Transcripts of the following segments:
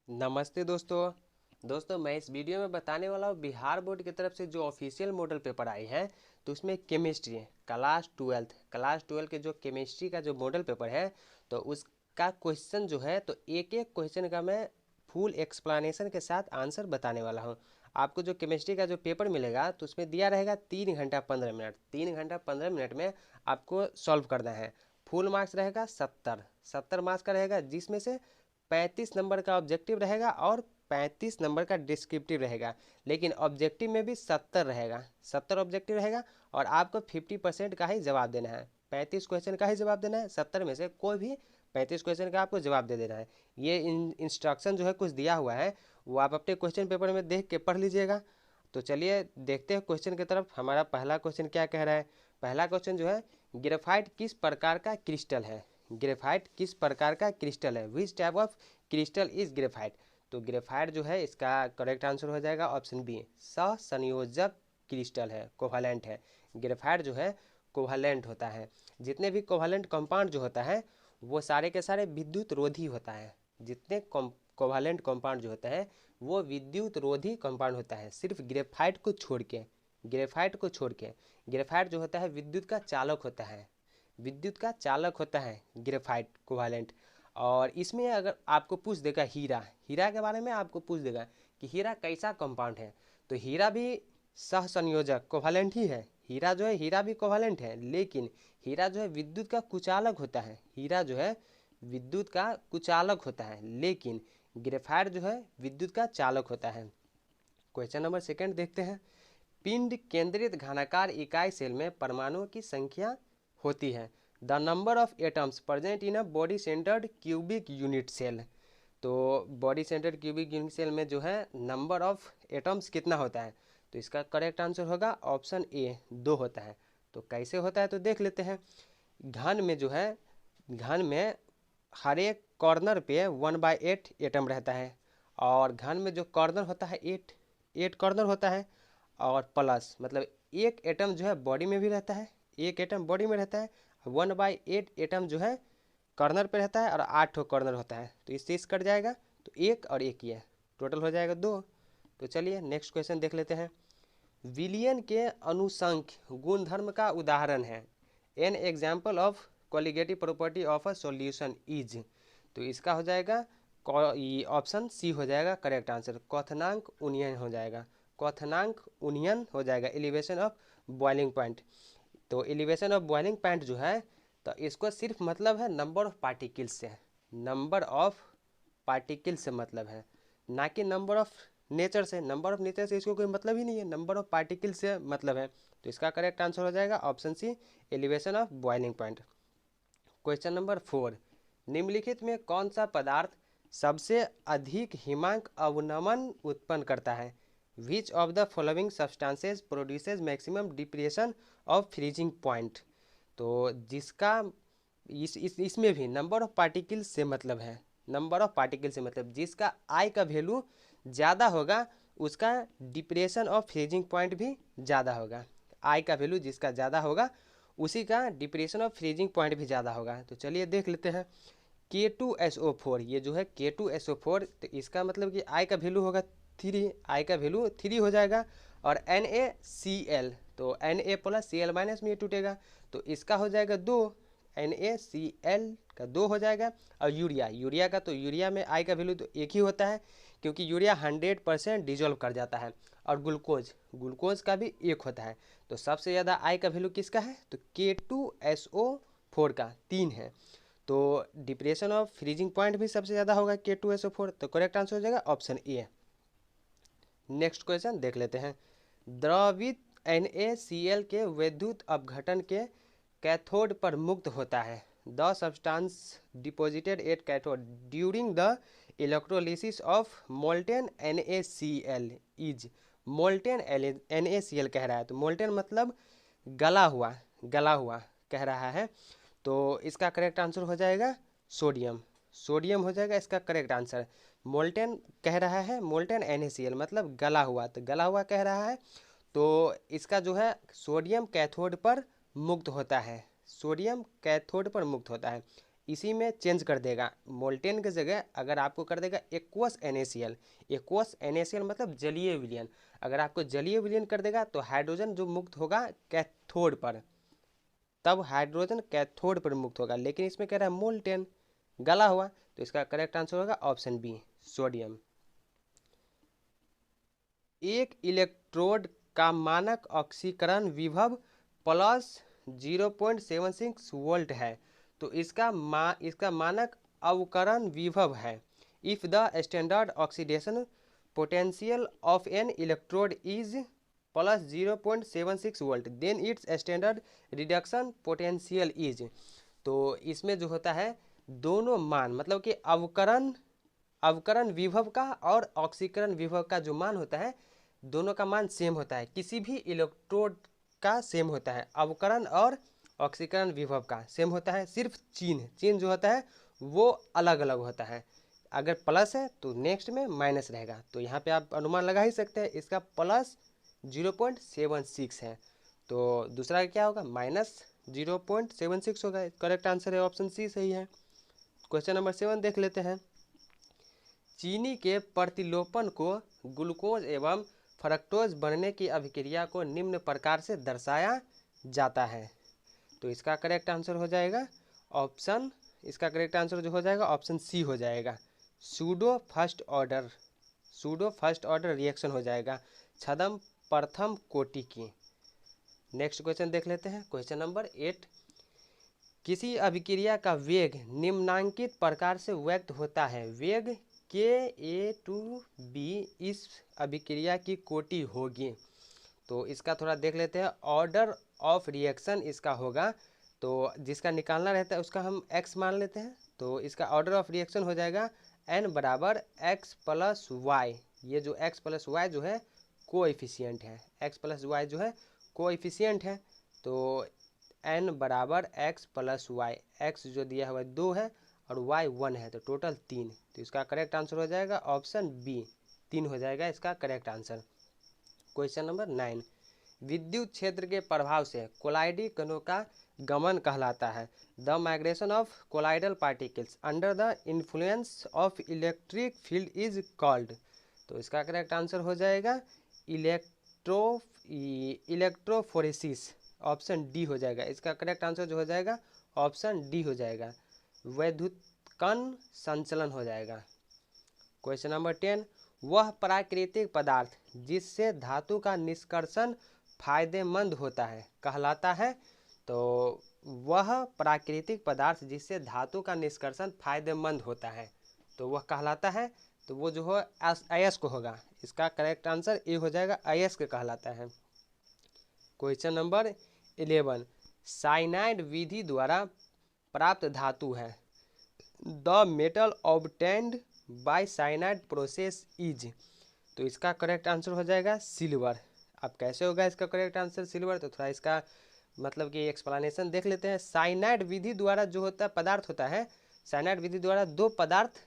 नमस्ते दोस्तों मैं इस वीडियो में बताने वाला हूँ बिहार बोर्ड की तरफ से जो ऑफिशियल मॉडल पेपर आई है। तो उसमें केमिस्ट्री है, क्लास ट्वेल्थ के जो केमिस्ट्री का जो मॉडल पेपर है तो उसका क्वेश्चन जो है तो एक एक क्वेश्चन का मैं फुल एक्सप्लेनेशन के साथ आंसर बताने वाला हूँ। आपको जो केमिस्ट्री का जो पेपर मिलेगा तो उसमें दिया रहेगा 3 घंटा 15 मिनट। 3 घंटा 15 मिनट में आपको सॉल्व करना है। फुल मार्क्स रहेगा 70 मार्क्स का रहेगा, जिसमें से 35 नंबर का ऑब्जेक्टिव रहेगा और 35 नंबर का डिस्क्रिप्टिव रहेगा। लेकिन ऑब्जेक्टिव में भी 70 रहेगा, 70 ऑब्जेक्टिव रहेगा और आपको 50% का ही जवाब देना है। 35 क्वेश्चन का ही जवाब देना है, 70 में से कोई भी 35 क्वेश्चन का आपको जवाब दे देना है। ये इंस्ट्रक्शन जो है कुछ दिया हुआ है, वो आप अपने क्वेश्चन पेपर में देख के पढ़ लीजिएगा। तो चलिए देखते हैं क्वेश्चन की तरफ। हमारा पहला क्वेश्चन क्या कह रहा है। पहला क्वेश्चन जो है, ग्रेफाइट किस प्रकार का क्रिस्टल है। ग्रेफाइट किस प्रकार का क्रिस्टल है, which type of crystal is graphite. तो ग्रेफाइट जो है इसका करेक्ट आंसर हो जाएगा ऑप्शन बी, सहसंयोजक क्रिस्टल है, कोवैलेंट है। ग्रेफाइट जो है कोवैलेंट होता है। जितने भी कोवैलेंट कंपाउंड जो होता है वो सारे के सारे विद्युत रोधी होता है। जितने कोवैलेंट कंपाउंड जो होता है वो विद्युत रोधी कंपाउंड होता है, सिर्फ ग्रेफाइट को छोड़ के। ग्रेफाइट को छोड़ के ग्रेफाइट जो होता है विद्युत का चालक होता है, विद्युत का चालक होता है ग्रेफाइट कोवैलेंट। और इसमें अगर आपको पूछ देगा हीरा, हीरा के बारे में आपको पूछ देगा कि हीरा कैसा कंपाउंड है, तो हीरा भी सहसंयोजक कोवैलेंट ही है। हीरा जो है, हीरा भी कोवैलेंट है, लेकिन हीरा जो है विद्युत का कुचालक होता है। हीरा जो है विद्युत का कुचालक होता है, लेकिन ग्रेफाइट जो है विद्युत का चालक होता है। क्वेश्चन नंबर सेकंड देखते हैं। पिंड केंद्रित घनाकार इकाई सेल में परमाणुओं की संख्या होती है। The number of atoms present in a body centred cubic unit cell. तो body centred cubic unit cell में जो है नंबर ऑफ एटम्स कितना होता है, तो इसका करेक्ट आंसर होगा ऑप्शन ए, 2 होता है। तो कैसे होता है तो देख लेते हैं। घन में जो है, घन में हर एक कॉर्नर पे 1/8 एटम रहता है। और घन में जो कॉर्नर होता है 8 कॉर्नर होता है। और प्लस मतलब एक एटम जो है बॉडी में भी रहता है, एक एटम बॉडी में रहता है। 1/8 एटम जो है कॉर्नर पे रहता है और 8 कॉर्नर होता है। तो इससे इस कट जाएगा तो एक और एक ही है, टोटल हो जाएगा 2। तो चलिए नेक्स्ट क्वेश्चन देख लेते हैं। विलियन के अनुसंख्य गुणधर्म का उदाहरण है। An example of colligative property of a solution is. तो इसका हो जाएगा ऑप्शन सी हो जाएगा करेक्ट आंसर, क्वथनांक उन्नयन हो जाएगा। क्वथनांक उन्नयन हो जाएगा, एलिवेशन ऑफ बॉइलिंग पॉइंट। तो एलिवेशन ऑफ बॉइलिंग पॉइंट जो है तो इसको सिर्फ मतलब है नंबर ऑफ पार्टिकल्स से, नंबर ऑफ पार्टिकल्स से मतलब है, ना कि नंबर ऑफ नेचर से। नंबर ऑफ नेचर से इसको कोई मतलब ही नहीं है, नंबर ऑफ पार्टिकल से मतलब है। तो इसका करेक्ट आंसर हो जाएगा option C, elevation of boiling point. Question number 4, निम्नलिखित में कौन सा पदार्थ सबसे अधिक हिमांक अवनमन उत्पन्न करता है। Which of the following substances produces maximum depression of freezing point. तो जिसका इसमें भी नंबर ऑफ पार्टिकल से मतलब है, नंबर ऑफ पार्टिकल से मतलब जिसका आई का वैल्यू ज़्यादा होगा उसका डिप्रेशन ऑफ फ्रीजिंग पॉइंट भी ज़्यादा होगा। आई का वैल्यू जिसका ज़्यादा होगा उसी का डिप्रेशन ऑफ फ्रीजिंग पॉइंट भी ज़्यादा होगा। तो चलिए देख लेते हैं। K2SO4, ये जो है K2SO4, तो इसका मतलब कि आई का वैल्यू होगा 3, आई का वैल्यू 3 हो जाएगा। और NaCl, तो Na प्लस Cl माइनस में ये टूटेगा तो इसका हो जाएगा 2, NaCl का 2 हो जाएगा। और यूरिया का, तो यूरिया में आई का वैल्यू तो एक ही होता है क्योंकि यूरिया 100% डिजोल्व कर जाता है। और ग्लूकोज का भी एक होता है। तो सबसे ज़्यादा आई का वैल्यू किसका है, तो K2SO4 का 3 है। तो डिप्रेशन ऑफ फ्रीजिंग पॉइंट भी सबसे ज़्यादा होगा K2SO4। तो करेक्ट आंसर हो जाएगा ऑप्शन ए। नेक्स्ट क्वेश्चन देख लेते हैं। द्रवित NaCl के विद्युत अपघटन के कैथोड पर मुक्त होता है। The substance deposited at cathode during the electrolysis of molten NaCl is. Molten NaCl कह रहा है, तो मोल्टेन मतलब गला हुआ, गला हुआ कह रहा है। तो इसका करेक्ट आंसर हो जाएगा सोडियम, सोडियम हो जाएगा इसका करेक्ट आंसर। मोल्टेन कह रहा है, मोल्टेन NaCl मतलब गला हुआ, तो गला हुआ कह रहा है। तो इसका जो है सोडियम कैथोड पर मुक्त होता है, सोडियम कैथोड पर मुक्त होता है। इसी में चेंज कर देगा। मोल्टेन की जगह अगर आपको कर देगा एक्वस NaCl। एक्वस NaCl मतलब जलीय विलयन। अगर आपको जलीय विलयन कर देगा तो हाइड्रोजन जो मुक्त होगा कैथोड पर, तब हाइड्रोजन कैथोड पर मुक्त होगा। लेकिन इसमें कह रहा है मोल्टेन, गला हुआ, तो इसका करेक्ट आंसर होगा ऑप्शन बी, सोडियम। एक इलेक्ट्रोड का मानक ऑक्सीकरण विभव प्लस 0.76 वोल्ट है, तो इसका मानक अवकरण विभव है। If the standard oxidation potential of an electrode is plus 0.76 volt then it's standard reduction potential is. तो इसमें जो होता है दोनों मान, मतलब कि अवकरण विभव का और ऑक्सीकरण विभव का जो मान होता है, दोनों का मान सेम होता है। किसी भी इलेक्ट्रोड का सेम होता है, अवकरण और ऑक्सीकरण विभव का सेम होता है। सिर्फ चिन्ह जो होता है वो अलग अलग होता है। अगर प्लस है तो नेक्स्ट में माइनस रहेगा। तो यहाँ पे आप अनुमान लगा ही सकते हैं, इसका प्लस 0.76 है, तो दूसरा क्या होगा माइनस 0.76 होगा। करेक्ट आंसर है ऑप्शन सी, सही है। क्वेश्चन नंबर 7 देख लेते हैं। चीनी के प्रतिलोपन को ग्लूकोज एवं फ्रक्टोज बनने की अभिक्रिया को निम्न प्रकार से दर्शाया जाता है। तो इसका करेक्ट आंसर हो जाएगा ऑप्शन, इसका करेक्ट आंसर जो हो जाएगा ऑप्शन सी हो जाएगा, सूडो फर्स्ट ऑर्डर रिएक्शन हो जाएगा, छद्म प्रथम कोटि की। नेक्स्ट क्वेश्चन देख लेते हैं। क्वेश्चन नंबर 8, किसी अभिक्रिया का वेग निम्नांकित प्रकार से व्यक्त होता है। वेग Ka2B इस अभिक्रिया की कोटि होगी। तो इसका थोड़ा देख लेते हैं। ऑर्डर ऑफ रिएक्शन इसका होगा, तो जिसका निकालना रहता है उसका हम x मान लेते हैं। तो इसका ऑर्डर ऑफ रिएक्शन हो जाएगा n बराबर x प्लस वाई। ये जो x प्लस वाई जो है कोएफिशिएंट है, x प्लस वाई जो है कोएफिशिएंट है। तो n बराबर x प्लस वाई, x जो दिया हुआ है 2 है और y 1 है, तो टोटल 3। तो इसका करेक्ट आंसर हो जाएगा ऑप्शन बी, 3 हो जाएगा इसका करेक्ट आंसर। क्वेश्चन नंबर 9, विद्युत क्षेत्र के प्रभाव से कोलाइडी कणों का गमन कहलाता है। The migration of colloidal particles under the influence of electric field is called. तो इसका करेक्ट आंसर हो जाएगा इलेक्ट्रोफोरेसिस, ऑप्शन डी हो जाएगा। इसका करेक्ट आंसर जो हो जाएगा ऑप्शन डी हो जाएगा, वैद्युतकण संचलन हो जाएगा। क्वेश्चन नंबर 10, वह प्राकृतिक पदार्थ जिससे धातु का निष्कर्षण फायदेमंद होता है कहलाता है। तो वह प्राकृतिक पदार्थ जिससे धातु का निष्कर्षण फायदेमंद होता है, तो वह कहलाता है, तो वो जो है अयस्क होगा। इसका करेक्ट आंसर ए हो जाएगा, अयस्क कहलाता है। क्वेश्चन नंबर 11, साइनाइड विधि द्वारा प्राप्त धातु है। The metal obtained by cyanide process is. तो इसका करेक्ट आंसर हो जाएगा सिल्वर। अब कैसे होगा इसका करेक्ट आंसर सिल्वर, तो थोड़ा इसका मतलब कि एक्सप्लेनेशन देख लेते हैं। साइनाइड विधि द्वारा जो होता है पदार्थ होता है, साइनाइड विधि द्वारा दो पदार्थ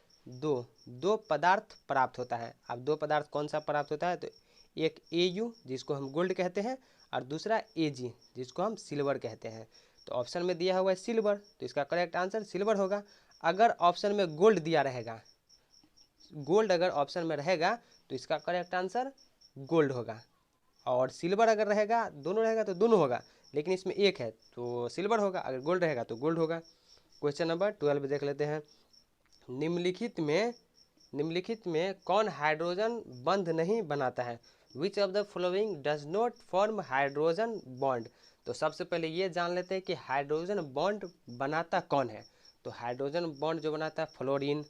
प्राप्त होता है। अब दो पदार्थ कौन सा प्राप्त होता है, तो एक Au जिसको हम गोल्ड कहते हैं और दूसरा Ag जिसको हम सिल्वर कहते हैं। तो ऑप्शन में दिया हुआ है सिल्वर, तो इसका करेक्ट आंसर सिल्वर होगा। अगर ऑप्शन में गोल्ड दिया रहेगा, गोल्ड अगर ऑप्शन में रहेगा तो इसका करेक्ट आंसर गोल्ड होगा, और सिल्वर अगर रहेगा, दोनों रहेगा तो दोनों होगा, लेकिन इसमें एक है तो सिल्वर होगा, अगर गोल्ड रहेगा तो गोल्ड होगा। क्वेश्चन नंबर 12 देख लेते हैं। निम्नलिखित में कौन हाइड्रोजन बंध नहीं बनाता है। Which of the following does not form hydrogen bond. तो सबसे पहले ये जान लेते हैं कि हाइड्रोजन बॉन्ड बनाता कौन है। तो हाइड्रोजन बॉन्ड जो बनाता है फ्लोरीन,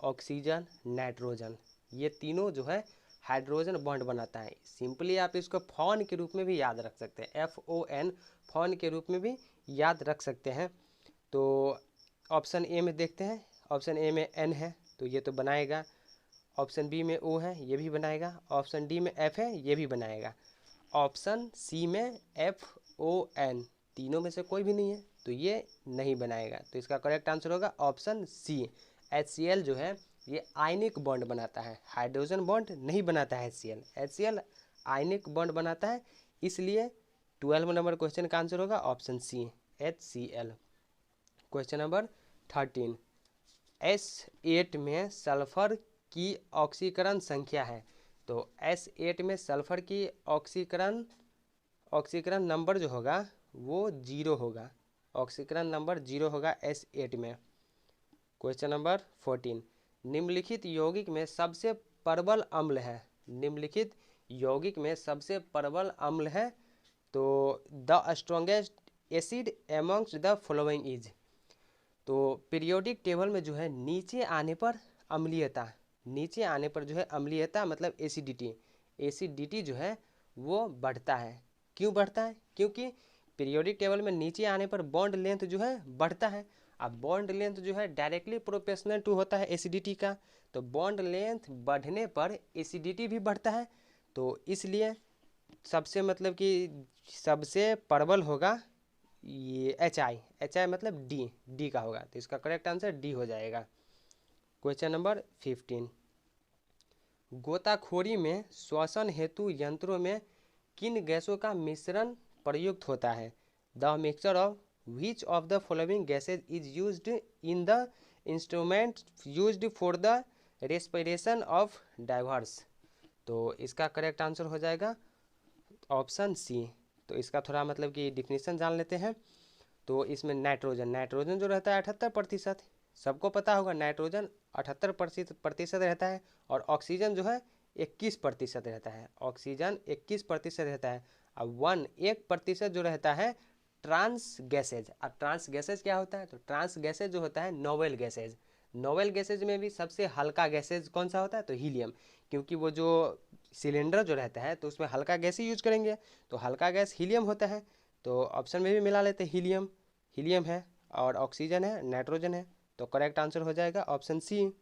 ऑक्सीजन, नाइट्रोजन, ये तीनों जो है हाइड्रोजन बॉन्ड बनाता है। सिंपली आप इसको फॉन के रूप में भी याद रख सकते हैं, FON, फॉन के रूप में भी याद रख सकते हैं। तो ऑप्शन ए में देखते हैं, ऑप्शन ए में N है तो ये तो बनाएगा, ऑप्शन बी में O है ये भी बनाएगा, ऑप्शन डी में F है ये भी बनाएगा, ऑप्शन सी में FON, तीनों में से कोई भी नहीं है तो ये नहीं बनाएगा। तो इसका करेक्ट आंसर होगा ऑप्शन सी, HCl जो है ये आयनिक बॉन्ड बनाता है, हाइड्रोजन बॉन्ड नहीं बनाता है HCl आयनिक बॉन्ड बनाता है, इसलिए 12 नंबर क्वेश्चन का आंसर होगा option C, HCl। Question number 13। S8 में सल्फर की ऑक्सीकरण संख्या है, तो S8 में सल्फर की ऑक्सीकरण नंबर जो होगा वो 0 होगा, ऑक्सीकरण नंबर 0 होगा S8 में। क्वेश्चन नंबर 14, निम्नलिखित यौगिक में सबसे प्रबल अम्ल है, निम्नलिखित यौगिक में सबसे प्रबल अम्ल है, तो the strongest acid amongst the following is. तो पीरियोडिक टेबल में जो है नीचे आने पर अम्लीयता, नीचे आने पर जो है अम्लीयता मतलब एसिडिटी, एसिडिटी जो है वो बढ़ता है। क्यों बढ़ता है? क्योंकि पीरियोडिक टेबल में नीचे आने पर बॉन्ड लेंथ जो है बढ़ता है। अब बॉन्ड लेंथ जो है डायरेक्टली प्रोपोर्शनल टू होता है एसिडिटी का, तो बॉन्ड लेंथ बढ़ने पर एसिडिटी भी बढ़ता है। तो इसलिए सबसे मतलब कि सबसे प्रबल होगा ये एच आई मतलब डी का होगा, तो इसका करेक्ट आंसर डी हो जाएगा। क्वेश्चन नंबर 15, गोताखोरी में श्वसन हेतु यंत्रों में किन गैसों का मिश्रण प्रयुक्त होता है? The mixture of which of the following gases is used in the instrument used for the respiration of diverse. तो इसका करेक्ट आंसर हो जाएगा ऑप्शन सी। तो इसका थोड़ा मतलब कि डिफिनीशन जान लेते हैं। तो इसमें नाइट्रोजन जो रहता है 78%, सबको पता होगा नाइट्रोजन 78% रहता है, और ऑक्सीजन जो है 21% रहता है, ऑक्सीजन 21% रहता है। अब 1% जो रहता है ट्रांस गैसेज। अब ट्रांस गैसेज क्या होता है? तो ट्रांस गैसेज जो होता है नोवेल गैसेज, नोवेल गैसेज में भी सबसे हल्का गैसेज कौन सा होता है? तो हीलियम, क्योंकि वो जो सिलेंडर जो रहता है तो उसमें हल्का गैस ही यूज करेंगे, तो हल्का गैस हीलियम होता है। तो ऑप्शन में भी मिला लेते हैं हीलियम, हीलियम है, और ऑक्सीजन है, नाइट्रोजन है, तो करेक्ट आंसर हो जाएगा ऑप्शन सी।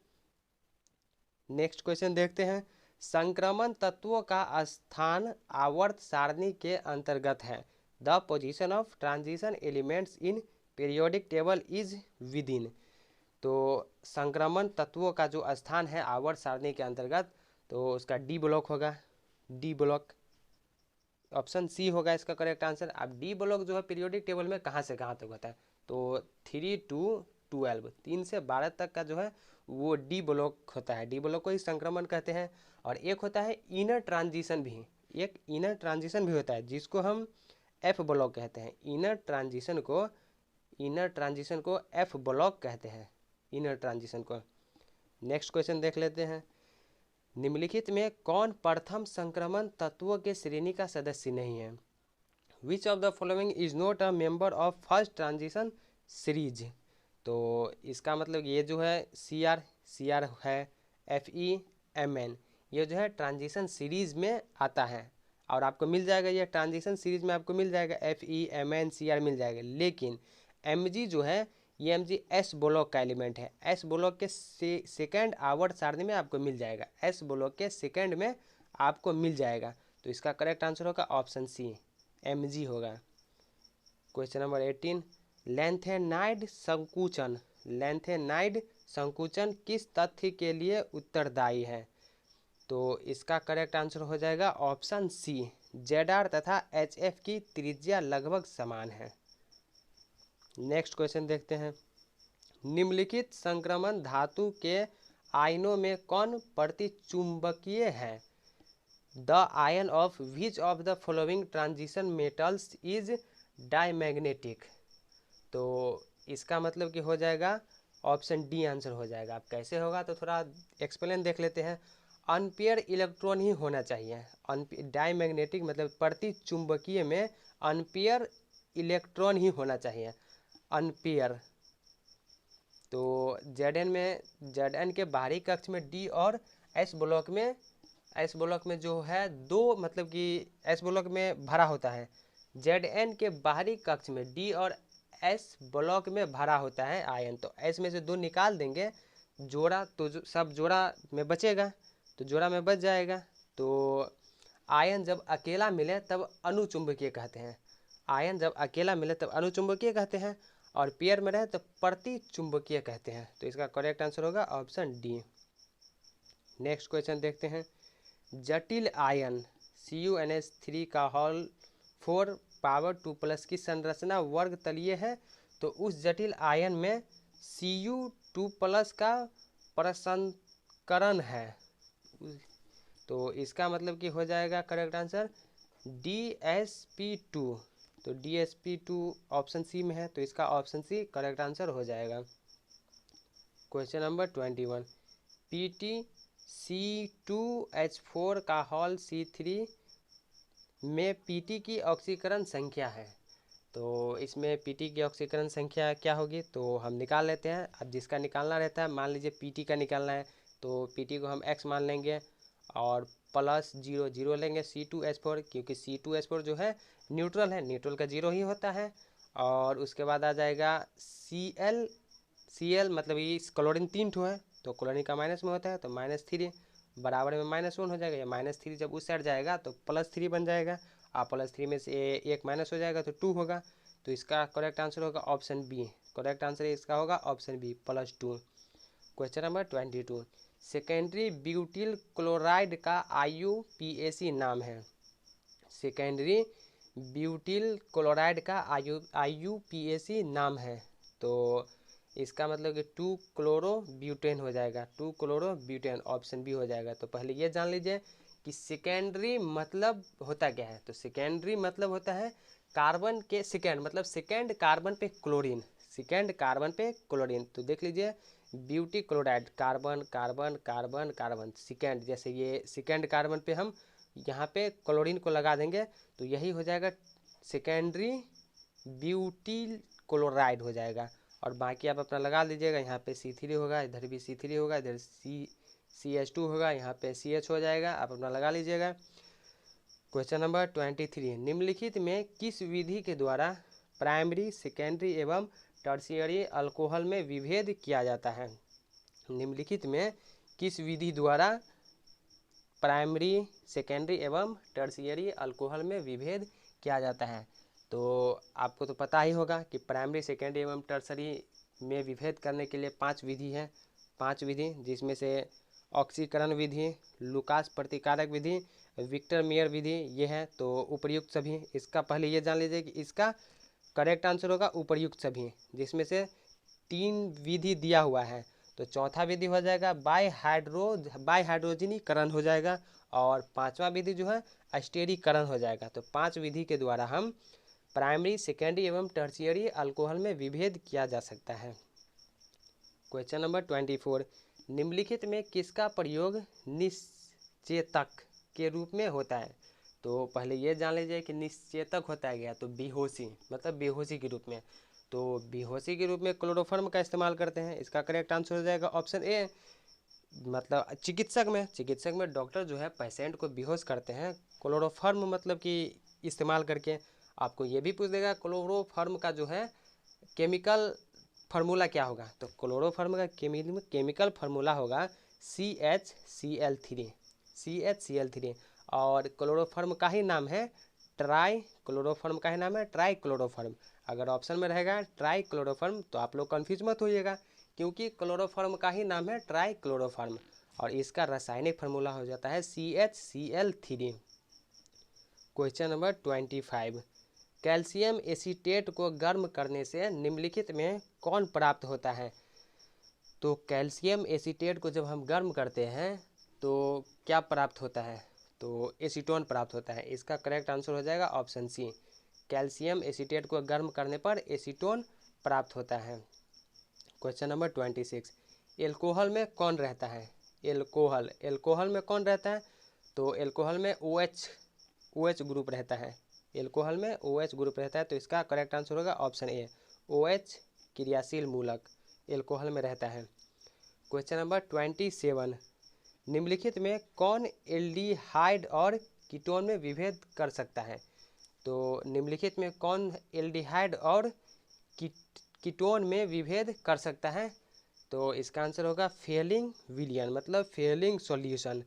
नेक्स्ट क्वेश्चन देखते हैं, संक्रमण तत्वों का स्थान आवर्त सारणी के अंतर्गत है। The position of transition elements in periodic table is with in. तो संक्रमण तत्वों का जो स्थान है आवर्त सारणी के अंतर्गत, तो उसका डी ब्लॉक होगा, डी ब्लॉक, ऑप्शन सी होगा इसका करेक्ट आंसर। अब डी ब्लॉक जो है पीरियोडिक टेबल में कहाँ से कहाँ तक होता है? तो 3 to 12, 3 से 12 तक का जो है वो डी ब्लॉक होता है, डी ब्लॉक को ही संक्रमण कहते हैं। और एक होता है इनर ट्रांजिशन भी, एक इनर ट्रांजिशन भी होता है जिसको हम एफ ब्लॉक कहते हैं। इनर ट्रांजिशन को एफ ब्लॉक कहते हैं, इनर ट्रांजिशन को। नेक्स्ट क्वेश्चन देख लेते हैं, निम्नलिखित में कौन प्रथम संक्रमण तत्वों के श्रेणी का सदस्य नहीं है? Which of the following is not a member of first transition series. तो इसका मतलब ये जो है सी आर है, FEMN, ये जो है ट्रांजिशन सीरीज में आता है, और आपको मिल जाएगा, ये ट्रांजिशन सीरीज में आपको मिल जाएगा FEMN CR मिल जाएगा। लेकिन MG जो है ये MG S ब्लॉक का एलिमेंट है, S ब्लॉक के सेकेंड आवर्त सारणी में आपको मिल जाएगा, S ब्लॉक के सेकेंड में आपको मिल जाएगा। तो इसका करेक्ट आंसर होगा ऑप्शन सी, MG होगा। क्वेश्चन नंबर 18, लेंथेनाइड संकुचन किस तथ्य के लिए उत्तरदायी है? तो इसका करेक्ट आंसर हो जाएगा ऑप्शन सी, ZR तथा HF की त्रिज्या लगभग समान है। नेक्स्ट क्वेश्चन देखते हैं, निम्नलिखित संक्रमण धातु के आयनों में कौन प्रतिचुंबकीय है? The ion of which of the following transition metals is diamagnetic. तो इसका मतलब कि हो जाएगा ऑप्शन डी आंसर हो जाएगा। अब कैसे होगा तो थोड़ा एक्सप्लेन देख लेते हैं। अनपेयर इलेक्ट्रॉन ही होना चाहिए, डायमैग्नेटिक मतलब प्रतिचुंबकीय में अनपेयर इलेक्ट्रॉन ही होना चाहिए, अनपेयर। तो Zn के बाहरी कक्ष में डी और S ब्लॉक में जो है दो मतलब कि S ब्लॉक में भरा होता है, Zn के बाहरी कक्ष में डी और S ब्लॉक में भरा होता है आयन। तो S में से दो निकाल देंगे जोड़ा, तो सब जोड़ा में बचेगा, तो जोड़ा में बच जाएगा। तो आयन जब अकेला मिले तब अनुचुंबकीय कहते हैं, आयन जब अकेला मिले तब अनुचुंबकीय कहते हैं, और पेयर में रहे तो प्रतिचुंबकीय कहते हैं। तो इसका करेक्ट आंसर होगा ऑप्शन डी। नेक्स्ट क्वेश्चन देखते हैं, जटिल आयन CuNH3 का होल 4 पावर 2+ की संरचना वर्ग तलीय है, तो उस जटिल आयन में Cu2+ का प्रसंस्करण है। तो इसका मतलब कि हो जाएगा करेक्ट आंसर DsP2। तो DsP2 ऑप्शन सी में है, तो इसका ऑप्शन सी करेक्ट आंसर हो जाएगा। क्वेश्चन नंबर 21, PtC2H4 का हॉल C3 में Pt की ऑक्सीकरण संख्या है। तो इसमें Pt की ऑक्सीकरण संख्या क्या होगी, तो हम निकाल लेते हैं। अब जिसका निकालना रहता है, मान लीजिए Pt का निकालना है, तो Pt को हम x मान लेंगे और प्लस 0 0 लेंगे C2H4, क्योंकि C2H4 जो है न्यूट्रल है, न्यूट्रल का 0 ही होता है। और उसके बाद आ जाएगा Cl मतलब ये क्लोरीन 3 ठो है, तो क्लोरीन का माइनस में होता है, तो -3 बराबर में -1 हो जाएगा। ये -3 जब उस साइड जाएगा तो +3 बन जाएगा, और +3 में से एक माइनस हो जाएगा तो 2 होगा। तो इसका करेक्ट आंसर होगा ऑप्शन बी। करेक्ट आंसर इसका होगा option B +2। Question number 22, secondary butyl chloride का IUPAC नाम है। सेकेंडरी ब्यूटिल क्लोराइड का IUPAC नाम है। तो इसका मतलब कि 2-क्लोरोब्यूटेन हो जाएगा, 2-क्लोरोब्यूटेन ऑप्शन बी हो जाएगा। तो पहले ये जान लीजिए कि सेकेंडरी मतलब होता क्या है। तो सेकेंडरी मतलब होता है कार्बन के सेकेंड, मतलब सेकेंड कार्बन पे क्लोरीन, सेकेंड कार्बन पे क्लोरीन। तो देख लीजिए beauty chloride, carbon carbon carbon carbon, second, जैसे ये सेकेंड कार्बन पे हम यहाँ पे क्लोरीन को लगा देंगे, तो यही हो जाएगा सेकेंडरी ब्यूटिल क्लोराइड हो जाएगा। और बाकी आप अपना लगा लीजिएगा, यहाँ पे C3 होगा, इधर भी C3 होगा, इधर CH2 होगा, यहाँ पे CH हो जाएगा, आप अपना लगा लीजिएगा। क्वेश्चन नंबर 23, निम्नलिखित में किस विधि के द्वारा प्राइमरी, सेकेंडरी एवं टर्शियरी अल्कोहल में विभेद किया जाता है। निम्नलिखित में किस विधि द्वारा प्राइमरी, सेकेंडरी एवं टर्शियरी अल्कोहल में विभेद किया जाता है। तो आपको तो पता ही होगा कि प्राइमरी, सेकेंडरी एवं टर्शरी में विभेद करने के लिए 5 विधि है, 5 विधि, जिसमें से ऑक्सीकरण विधि, लुकास प्रतिकारक विधि, विक्टर मेयर विधि, ये है। तो उपर्युक्त सभी, इसका पहले ये जान लीजिए कि इसका करेक्ट आंसर होगा उपर्युक्त सभी, जिसमें से 3 विधि दिया हुआ है। तो चौथा विधि हो जाएगा बाय हाइड्रोजनीकरण हो जाएगा, और 5वां विधि जो है अस्टेरीकरण हो जाएगा। तो 5 विधि के द्वारा हम प्राइमरी, सेकेंडरी एवं टर्शियरी अल्कोहल में विभेद किया जा सकता है। क्वेश्चन नंबर 24, निम्नलिखित में किसका प्रयोग निश्चेतक के रूप में होता है। तो पहले ये जान लीजिए कि निश्चेतक होता है क्या, तो बेहोशी, मतलब बेहोशी के रूप में। तो बेहोशी के रूप में क्लोरोफॉर्म का इस्तेमाल करते हैं। इसका करेक्ट आंसर हो जाएगा ऑप्शन ए, मतलब चिकित्सक में डॉक्टर जो है पेशेंट को बेहोश करते हैं क्लोरोफॉर्म मतलब कि इस्तेमाल करके। आपको ये भी पूछ देगा क्लोरोफॉर्म का जो है केमिकल फार्मूला क्या होगा। तो क्लोरोफॉर्म का केमिकल फार्मूला होगा CHCl3। और क्लोरोफॉर्म का ही नाम है क्लोरोफॉर्म का ही नाम है ट्राईक्लोरोफॉर्म। अगर ऑप्शन में रहेगा ट्राईक्लोरोफॉर्म तो आप लोग कन्फ्यूज मत होइएगा, क्योंकि क्लोरोफॉर्म का ही नाम है ट्राईक्लोरोफॉर्म, और इसका रासायनिक फार्मूला हो जाता है CHCl3। Question number 25, calcium acetate को गर्म करने से निम्नलिखित में कौन प्राप्त होता है। तो कैल्शियम एसीटेट को जब हम गर्म करते हैं तो क्या प्राप्त होता है, तो एसीटोन प्राप्त होता है। इसका करेक्ट आंसर हो जाएगा ऑप्शन सी, कैल्शियम एसीटेट को गर्म करने पर एसीटोन प्राप्त होता है। क्वेश्चन नंबर 26, एल्कोहल में कौन रहता है। एल्कोहल में कौन रहता है, तो एल्कोहल में OH ग्रुप रहता है। एल्कोहल में OH ग्रुप रहता है, तो इसका करेक्ट आंसर होगा ऑप्शन ए, OH क्रियाशील मूलक एल्कोहल में रहता है। क्वेश्चन नंबर 27, निम्नलिखित में कौन एल्डिहाइड और कीटोन में विभेद कर सकता है। तो निम्नलिखित में कौन एल्डिहाइड और कीटोन में विभेद कर सकता है, तो इसका आंसर होगा फेलिंग विलियन, मतलब फेलिंग सॉल्यूशन।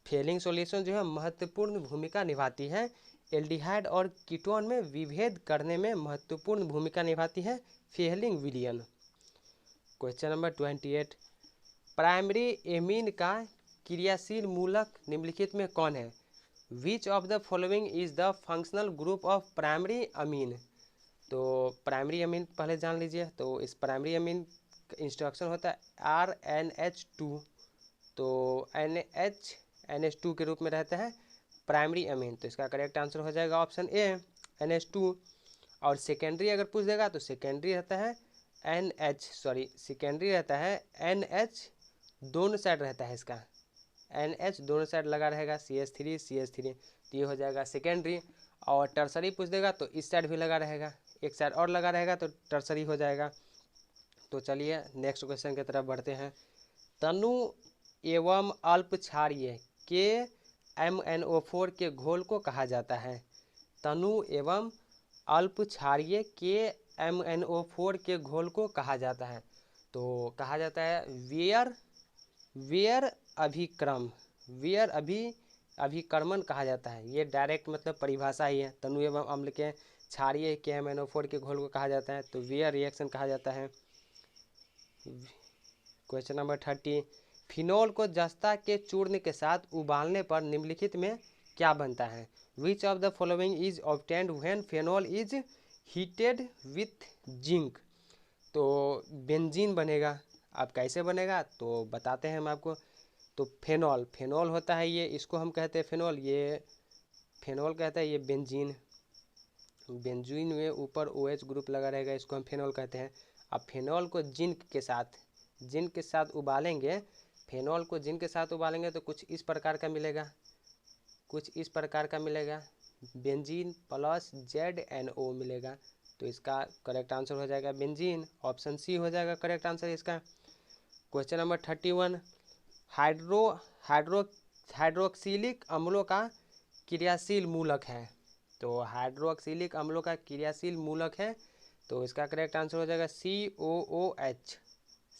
फेलिंग सॉल्यूशन जो है महत्वपूर्ण भूमिका निभाती है, एल्डिहाइड और कीटोन में विभेद करने में महत्वपूर्ण भूमिका निभाती है फेलिंग विलियन। क्वेश्चन नंबर 28, प्राइमरी एमीन का क्रियाशील मूलक निम्नलिखित में कौन है। Which of the following is the functional group of primary amine. तो प्राइमरी अमीन पहले जान लीजिए। तो इस प्राइमरी अमीन इंस्ट्रक्शन होता है RNH2, तो NH2 के रूप में रहता है प्राइमरी अमीन। तो इसका करेक्ट आंसर हो जाएगा ऑप्शन ए NH2। और सेकेंडरी अगर पूछ देगा तो सेकेंडरी रहता है सेकेंडरी रहता है NH, दोनों साइड रहता है इसका, NH दोनों साइड लगा रहेगा CH3 तो ये हो जाएगा सेकेंडरी। और टर्सरी पूछ देगा तो इस साइड भी लगा रहेगा, एक साइड और लगा रहेगा तो टर्सरी हो जाएगा। तो चलिए नेक्स्ट क्वेश्चन की तरफ बढ़ते हैं। तनु एवं अल्प क्षारीय के MnO4 के घोल को कहा जाता है। तनु एवं अल्प क्षारीय के MnO4 के घोल को कहा जाता है। तो कहा जाता है वेयर अभिक्रम, अभिक्रमण कहा जाता है। ये डायरेक्ट मतलब परिभाषा ही है। तनु एवं अम्ल के क्षारीय के MnO4 के घोल को कहा जाता है तो वेयर रिएक्शन कहा जाता है। क्वेश्चन नंबर 30, फिनोल को जस्ता के चूर्ण के साथ उबालने पर निम्नलिखित में क्या बनता है। Which of the following is obtained when phenol is heated with zinc. तो बेंजीन बनेगा। अब कैसे बनेगा तो बताते हैं हम आपको। तो फेनॉल होता है ये, इसको हम कहते हैं फेनॉल, ये फेनॉल कहता है, ये बेंजीन में ऊपर OH ग्रुप लगा रहेगा, इसको हम फेनॉल कहते हैं। अब फेनॉल को जिंक के साथ उबालेंगे, फेनॉल को जिंक के साथ उबालेंगे तो कुछ इस प्रकार का मिलेगा, बेंजीन प्लस ZnO मिलेगा। तो इसका करेक्ट आंसर हो जाएगा बेंजीन, ऑप्शन सी हो जाएगा करेक्ट आंसर इसका। क्वेश्चन नंबर 31, हाइड्रोक्सिलिक अम्लों का क्रियाशील मूलक है। तो हाइड्रोक्सिलिक अम्लों का क्रियाशील मूलक है तो इसका करेक्ट आंसर हो जाएगा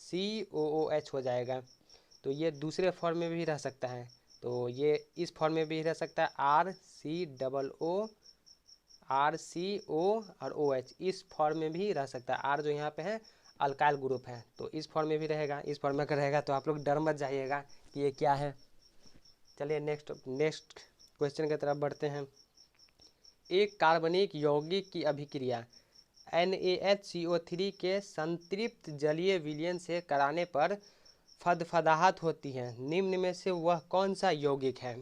COOH हो जाएगा। तो ये दूसरे फॉर्म में भी रह सकता है, तो ये इस फॉर्म में भी रह सकता है RCO और OH, इस फॉर्म में भी रह सकता है। R जो यहाँ पे है अल्काइल ग्रुप है तो इस फॉर्म में भी रहेगा। इस फॉर्म में अगर रहेगा तो आप लोग डर मत जाइएगा कि ये क्या है। चलिए नेक्स्ट क्वेश्चन की तरफ बढ़ते हैं। एक कार्बनिक यौगिक की अभिक्रिया NaHCO3 के संतृप्त जलीय विलयन से कराने पर फदफदाहट होती है। निम्न में से वह कौन सा यौगिक है।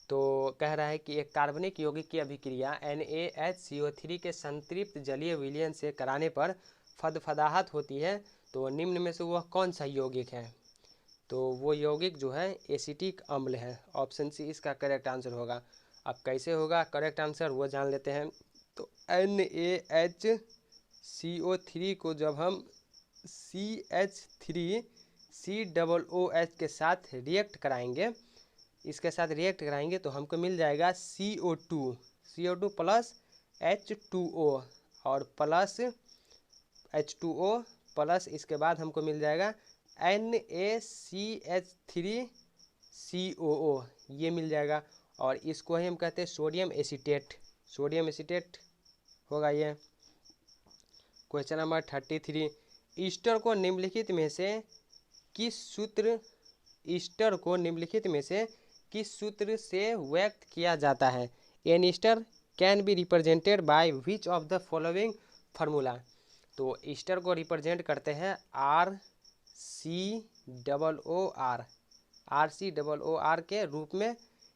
तो कह रहा है कि एक कार्बनिक यौगिक की अभिक्रिया NaHCO3 के संतृप्त जलीय विलयन से कराने पर फदफदाहट होती है, तो निम्न में से वह कौन सा यौगिक है। तो वो यौगिक जो है एसिटिक अम्ल है, ऑप्शन सी इसका करेक्ट आंसर होगा। अब कैसे होगा करेक्ट आंसर वो जान लेते हैं। तो NaHCO3 को जब हम CH3COOH के साथ रिएक्ट कराएंगे, इसके साथ रिएक्ट कराएंगे तो हमको मिल जाएगा CO2 प्लस H2O और प्लस H2O प्लस इसके बाद हमको मिल जाएगा NaCH3COO, ये मिल जाएगा। और इसको ही हम कहते हैं सोडियम एसीटेट होगा ये। क्वेश्चन नंबर 33, ईस्टर को निम्नलिखित में से किस सूत्र से व्यक्त किया जाता है। An ester can be represented by which of the following formula. तो ईस्टर को रिप्रेजेंट करते हैं RCOOR के रूप में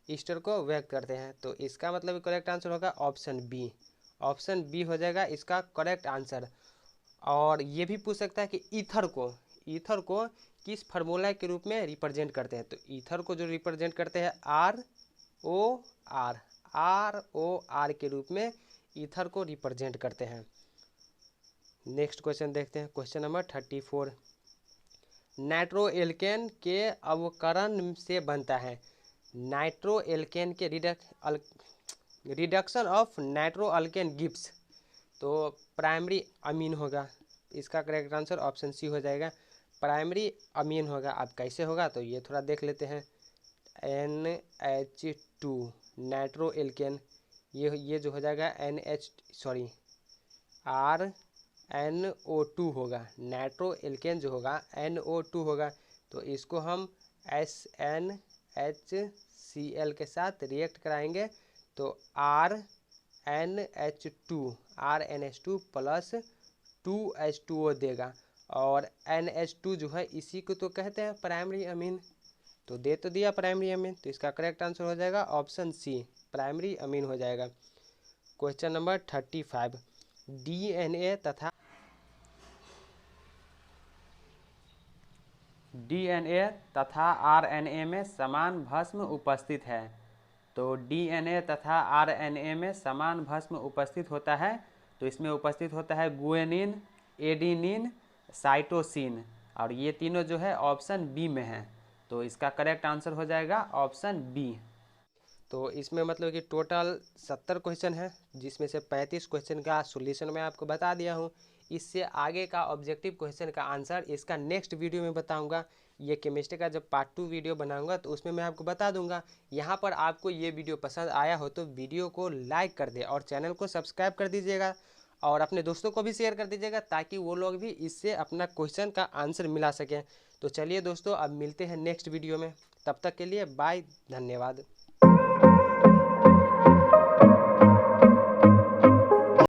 ईस्टर को व्यक्त करते हैं। तो इसका मतलब करेक्ट आंसर होगा ऑप्शन बी हो जाएगा इसका करेक्ट आंसर। और ये भी पूछ सकता है कि ईथर को किस फार्मूला के रूप में रिप्रेजेंट करते हैं। तो ईथर को जो रिप्रेजेंट करते हैं ROR के रूप में ईथर को रिप्रेजेंट करते हैं। नेक्स्ट क्वेश्चन देखते हैं। क्वेश्चन नंबर 34, नाइट्रोएल्केन के अवकरण से बनता है। नाइट्रोएल्केन के रिडक्शन ऑफ नाइट्रोअल्केन गिब्स, तो प्राइमरी अमीन होगा। इसका करेक्ट आंसर ऑप्शन सी हो जाएगा, प्राइमरी अमीन होगा। अब कैसे होगा तो ये थोड़ा देख लेते हैं। NH2 नाइट्रोएल्केन, ये जो हो जाएगा RNO2 होगा। नाइट्रोएल्केन जो होगा NO2 होगा, तो इसको हम SNHCl के साथ रिएक्ट कराएंगे तो RNH2 प्लस 2H2O देगा। और NH2 जो है इसी को तो कहते हैं प्राइमरी अमीन। तो दे तो दिया प्राइमरी अमीन, तो इसका करेक्ट आंसर हो जाएगा ऑप्शन सी, प्राइमरी अमीन हो जाएगा। क्वेश्चन नंबर 35, डीएनए तथा आरएनए में समान भस्म उपस्थित है। तो डीएनए तथा आरएनए में समान भस्म उपस्थित होता है, तो इसमें उपस्थित होता है गुएनिन, एडिनिन, साइटोसिन, और ये तीनों जो है ऑप्शन बी में है। तो इसका करेक्ट आंसर हो जाएगा ऑप्शन बी। तो इसमें मतलब कि टोटल 70 क्वेश्चन है, जिसमें से 35 क्वेश्चन का सॉल्यूशन मैं आपको बता दिया हूँ। इससे आगे का ऑब्जेक्टिव क्वेश्चन का आंसर इसका नेक्स्ट वीडियो में बताऊंगा। ये केमिस्ट्री का जब पार्ट 2 वीडियो बनाऊंगा तो उसमें मैं आपको बता दूंगा। यहाँ पर आपको ये वीडियो पसंद आया हो तो वीडियो को लाइक कर दे और चैनल को सब्सक्राइब कर दीजिएगा और अपने दोस्तों को भी शेयर कर दीजिएगा, ताकि वो लोग भी इससे अपना क्वेश्चन का आंसर मिला सकें। तो चलिए दोस्तों, अब मिलते हैं नेक्स्ट वीडियो में, तब तक के लिए बाय, धन्यवाद।